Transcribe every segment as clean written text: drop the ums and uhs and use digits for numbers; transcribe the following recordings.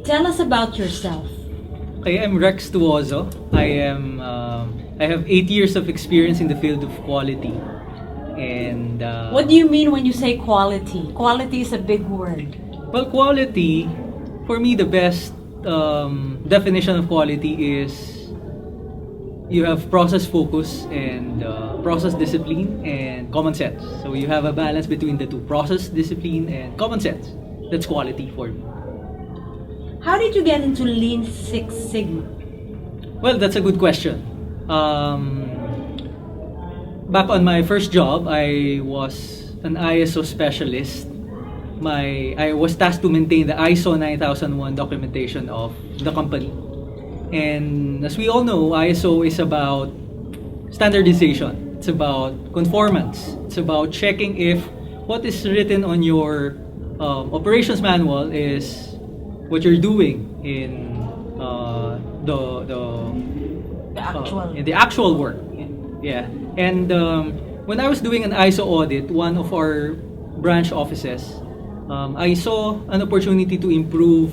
Tell us about yourself. Okay, I'm Rex Tuozo. I have 8 years of experience in the field of quality. And What do you mean when you say quality? Quality is a big word. well, quality, for me, the best definition of quality is you have process focus and process discipline and common sense. So you have a balance between the two, process discipline and common sense. That's quality for me. How did you get into Lean Six Sigma? Well, that's a good question. Back on my first job, I was an ISO specialist. I was tasked to maintain the ISO 9001 documentation of the company. And as we all know, ISO is about standardization. It's about conformance. It's about checking if what is written on your operations manual is what you're doing in in the actual work. Yeah. And when I was doing an ISO audit, one of our branch offices, I saw an opportunity to improve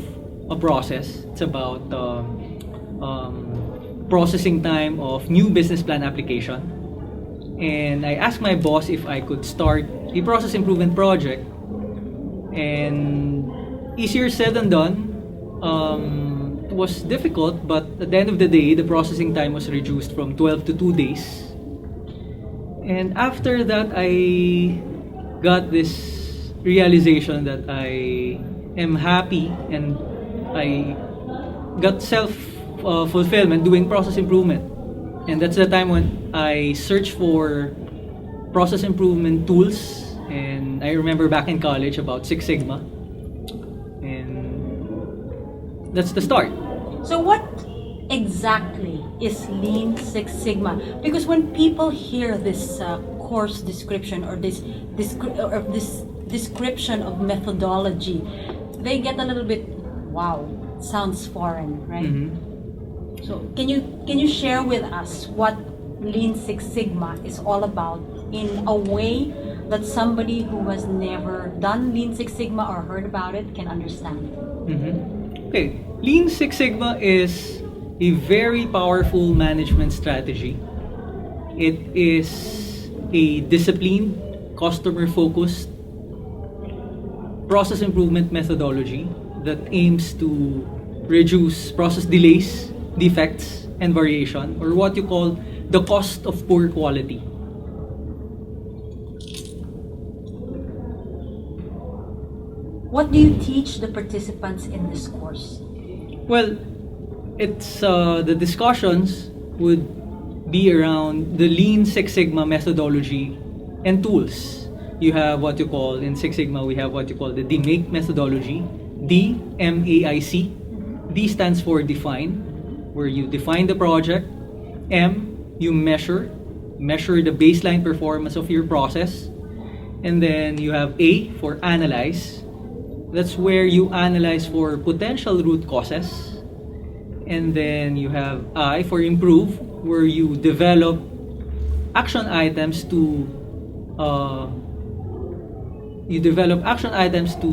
a process. It's about processing time of new business plan application. And I asked my boss if I could start a process improvement project. And easier said than done. It was difficult, but at the end of the day, the processing time was reduced from 12 to 2 days. And after that, I got this realization that I am happy and I got fulfillment doing process improvement. And that's the time when I searched for process improvement tools. And I remember back in college about Six Sigma. And that's the start. So what exactly is Lean Six Sigma? Because when people hear this course description or this description of methodology, they get a little bit, wow, sounds foreign, right? Mm-hmm. So can you share with us what Lean Six Sigma is all about in a way that somebody who has never done Lean Six Sigma or heard about it can understand? Mm-hmm. Okay, Lean Six Sigma is a very powerful management strategy. It is a disciplined, customer-focused process improvement methodology that aims to reduce process delays, defects, and variation, or what you call the cost of poor quality. What do you teach the participants in this course? Well, it's the discussions would be around the Lean Six Sigma methodology and tools. You have what you call, in Six Sigma, we have what you call the DMAIC methodology. D, M-A-I-C. D stands for define, where you define the project. M, you measure the baseline performance of your process. And then you have A for analyze. That's where you analyze for potential root causes. And then you have I for improve, where you develop action items to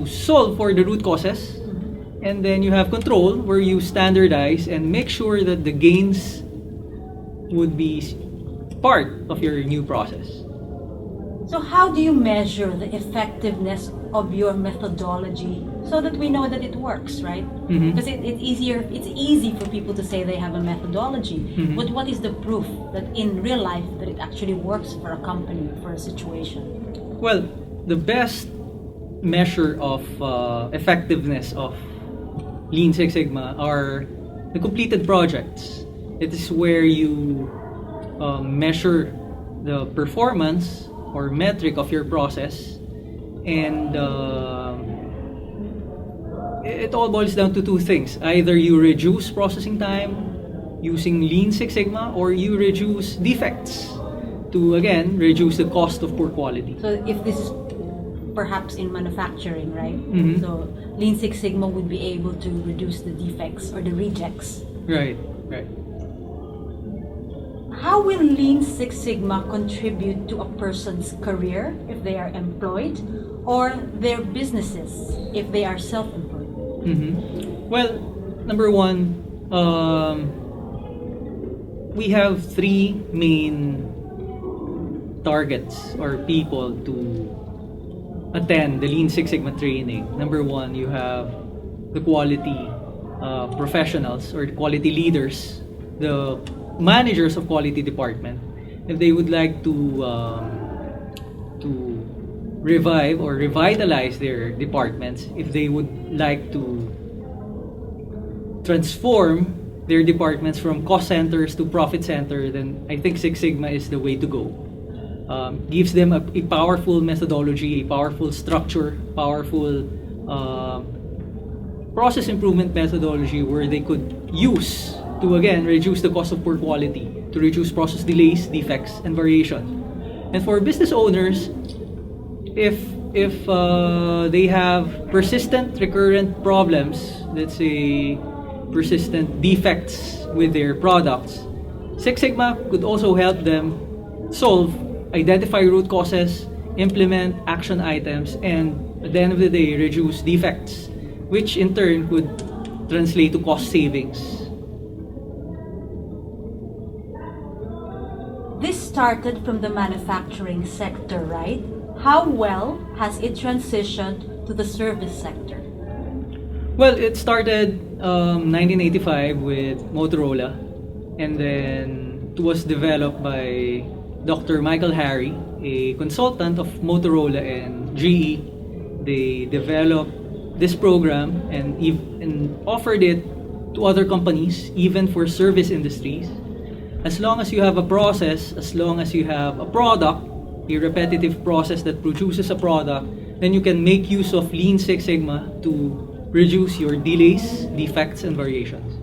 solve for the root causes. And then you have control, where you standardize and make sure that the gains would be part of your new process. So how do you measure the effectiveness of your methodology so that we know that it works, right? Mm-hmm. Because it's easy for people to say they have a methodology, Mm-hmm. but what is the proof that in real life that it actually works for a company, for a situation? Well, the best measure of effectiveness of Lean Six Sigma are the completed projects. It is where you measure the performance or metric of your process, and it all boils down to two things. Either you reduce processing time using Lean Six Sigma, or you reduce defects to, again, reduce the cost of poor quality. So if this is perhaps in manufacturing, right? Mm-hmm. So Lean Six Sigma would be able to reduce the defects or the rejects. Right. How will Lean Six Sigma contribute to a person's career if they are employed, or their businesses if they are self-employed? Mm-hmm. Well, number one, we have three main targets or people to attend the Lean Six Sigma training. Number one, you have the quality professionals or the quality leaders, the managers of quality department. If they would like to revive or revitalize their departments, if they would like to transform their departments from cost centers to profit center, then I think Six Sigma is the way to go. Gives them a powerful methodology, a powerful structure, powerful process improvement methodology where they could use to again reduce the cost of poor quality, to reduce process delays, defects, and variation. And for business owners, if they have persistent, recurrent problems, let's say persistent defects with their products, Six Sigma could also help them solve, identify root causes, implement action items, and at the end of the day, reduce defects, which in turn could translate to cost savings. This started from the manufacturing sector, right? How well has it transitioned to the service sector? Well, it started 1985 with Motorola, and then it was developed by Dr. Michael Harry, a consultant of Motorola and GE. They developed this program and offered it to other companies, even for service industries. As long as you have a process, as long as you have a product, a repetitive process that produces a product, then you can make use of Lean Six Sigma to reduce your delays, defects, and variations.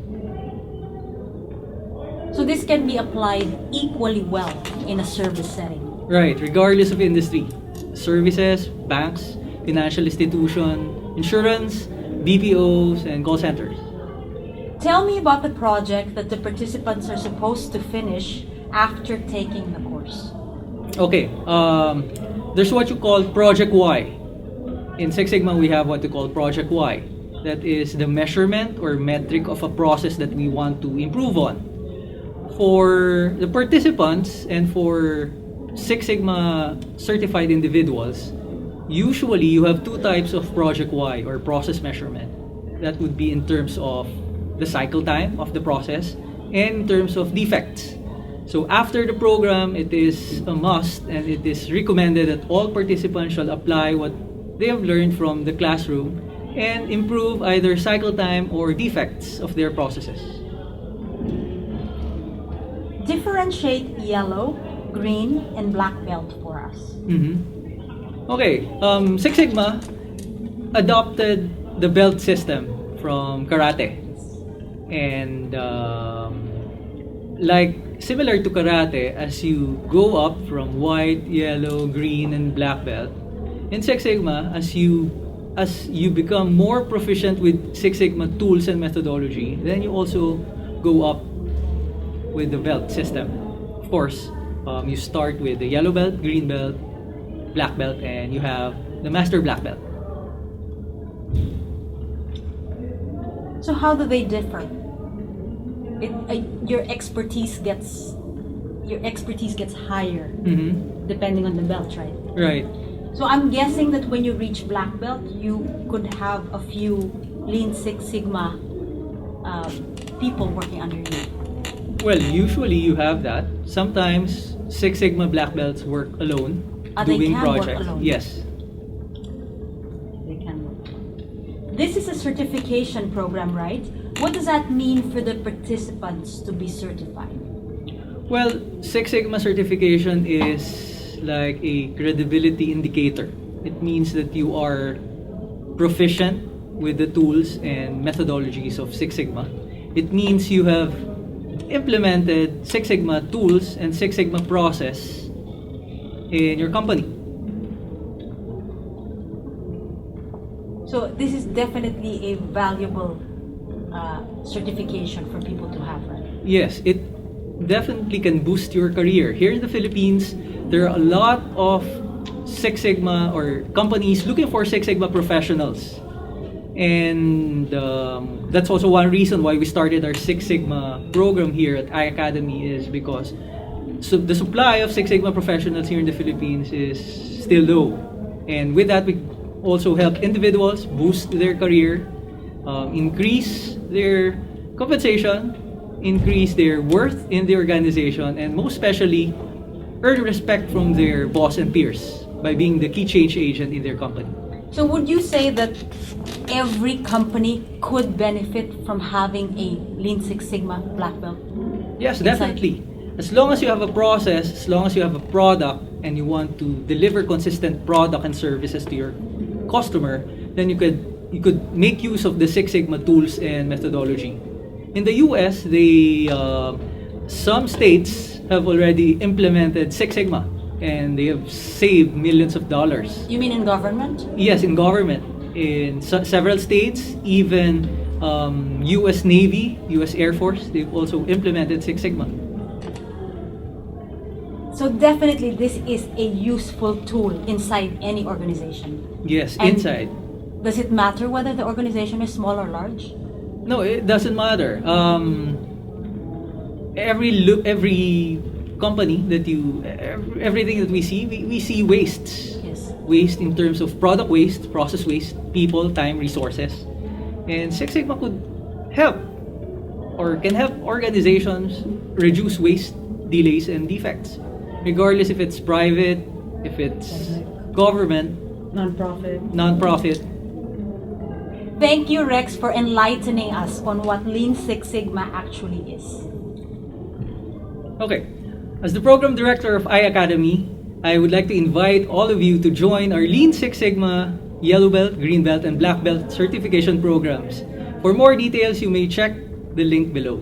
So this can be applied equally well in a service setting. Right, regardless of industry. Services, banks, financial institution, insurance, BPOs, and call centers. Tell me about the project that the participants are supposed to finish after taking the course. Okay, there's what you call Project Y. In Six Sigma, we have what we call Project Y. That is the measurement or metric of a process that we want to improve on. For the participants and for Six Sigma certified individuals, usually you have two types of Project Y or process measurement. That would be in terms of the cycle time of the process and in terms of defects. So after the program, it is a must and it is recommended that all participants shall apply what they have learned from the classroom and improve either cycle time or defects of their processes. Differentiate yellow, green, and black belt for us. Okay, Six Sigma adopted the belt system from karate. And like similar to karate, as you go up from white, yellow, green, and black belt, in Six Sigma, as you become more proficient with Six Sigma tools and methodology, then you also go up with the belt system. Of course, you start with the yellow belt, green belt, black belt, and you have the master black belt. So how do they differ? Your expertise gets higher depending on the belt, right? Right. So I'm guessing that when you reach black belt, you could have a few Lean Six Sigma people working under you. Well, usually you have that. Sometimes Six Sigma black belts work alone doing projects. Work alone. Yes. They can work. This is a certification program, right? What does that mean for the participants to be certified? Well, Six Sigma certification is like a credibility indicator. It means that you are proficient with the tools and methodologies of Six Sigma. It means you have implemented Six Sigma tools and Six Sigma process in your company. So this is definitely a valuable certification for people to have, right? Yes, it definitely can boost your career. Here in the Philippines, there are a lot of Six Sigma or companies looking for Six Sigma professionals. And that's also one reason why we started our Six Sigma program here at iACADEMY, is because the supply of Six Sigma professionals here in the Philippines is still low. And with that, we also help individuals boost their career, increase their compensation, increase their worth in the organization, and most especially, earn respect from their boss and peers by being the key change agent in their company. So would you say that every company could benefit from having a Lean Six Sigma black belt? Yes, inside? definitely. As long as you have a process, as long as you have a product, and you want to deliver consistent product and services to your customer, then you could make use of the Six Sigma tools and methodology. In the US, some states have already implemented Six Sigma, and they have saved millions of dollars. You mean in government? Yes, in government. In several states, even US Navy, US Air Force, they've also implemented Six Sigma. So definitely this is a useful tool inside any organization. Yes, And inside. does it matter whether the organization is small or large? No, it doesn't matter. Every company that everything that we see wastes. Yes. Waste in terms of product waste, process waste, people, time, resources. And Six Sigma could help, or can help organizations reduce waste, delays, and defects. Regardless if it's private, if it's government, non-profit. Thank you, Rex, for enlightening us on what Lean Six Sigma actually is. Okay, as the program director of iACADEMY, I would like to invite all of you to join our Lean Six Sigma Yellow Belt, Green Belt, and Black Belt certification programs. For more details, you may check the link below.